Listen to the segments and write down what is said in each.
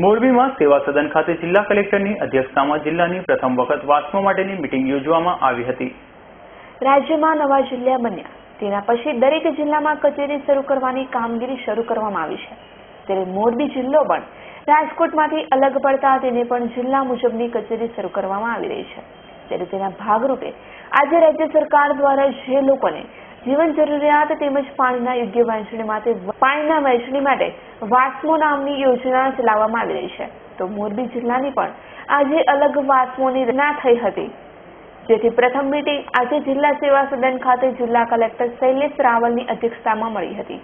મોરબીમાં સેવા સદન ખાતે જિલ્લા કલેક્ટરની અધ્યક્ષતામાં જિલ્લાની પ્રથમ વખત વાસ્મો માટેની મીટિંગ યોજવામાં આવી હતી। રાજ્યમાં નવા જિલ્લા બન્યા તેના પછી દરેક જિલ્લામાં કચેરી શરૂ કરવાની કામગીરી શરૂ કરવામાં આવી છે। ત્યારે મોરબી જિલ્લો પણ રાજકોટમાંથી અલગ પડતા તેને પણ જિલ્લા મુજબની કચેરી શરૂ કરવામાં આવી રહી છે। ત્યારે તેના ભાગરૂપે આજે રાજ્ય સરકાર દ્વારા જે લોકોને જીવન જરૂરિયાત તેમજ પાણીના યોગ્ય વહેંચણી માટે વાસ્મો નામની યોજના ચલાવવામાં આવી રહી છે। તો મોરબી જિલ્લાની પણ આજે અલગ વાસ્મોની રચના થઈ હતી, જેથી પ્રથમ મીટિંગ આજે જિલ્લા સેવા સદન ખાતે જિલ્લા કલેક્ટર શૈલેષ રાવલની અધ્યક્ષતામાં મળી હતી,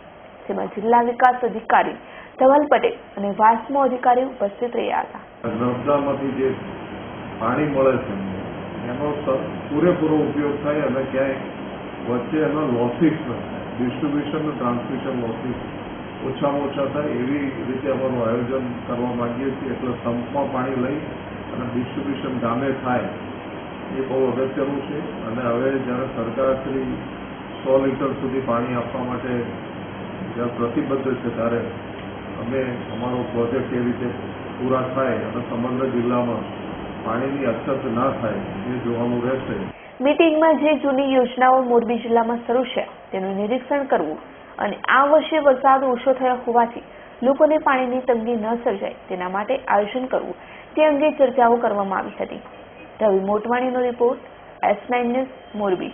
જેમાં જિલ્લા વિકાસ અધિકારી ધવલ પટેલ અને વાસ્મો અધિકારી ઉપસ્થિત રહ્યા હતા। નર્મદામાંથી જે પાણી મળે છે એનો પૂરેપૂરો ઉપયોગ થાય અને ક્યાંય વચ્ચે એનો લોસીસ ડિસ્ટ્રીબ્યુશન અને ટ્રાન્સમિશન લોસીસ ઓછામાં ઓછા થાય એવી રીતે અમારું આયોજન કરવા માંગીએ છીએ। એટલે સંપમાં પાણી લઈ અને ડિસ્ટ્રીબ્યુશન ગામે થાય એ બહુ અગત્યનું છે। અને હવે જ્યારે સરકારશ્રી 100 લીટર સુધી પાણી આપવા માટે જ્યારે પ્રતિબદ્ધ છે ત્યારે અમે અમારો પ્રોજેક્ટ એ રીતે પૂરા થાય અને સમગ્ર જિલ્લામાં પાણીની અછત ના થાય એ જોવાનું રહેશે। મીટિંગમાં જે જૂની યોજનાઓ મોરબી જિલ્લામાં શરૂ છે તેનું નિરીક્ષણ કરવું અને આ વર્ષે વરસાદ ઓછો થયો હોવાથી લોકોને પાણીની તંગી ન સર્જાય તેના માટે આયોજન કરવું તે અંગે ચર્ચાઓ કરવામાં આવી હતી। રવિ મોટવાણીનો રિપોર્ટ, S9 ન્યૂઝ, મોરબી।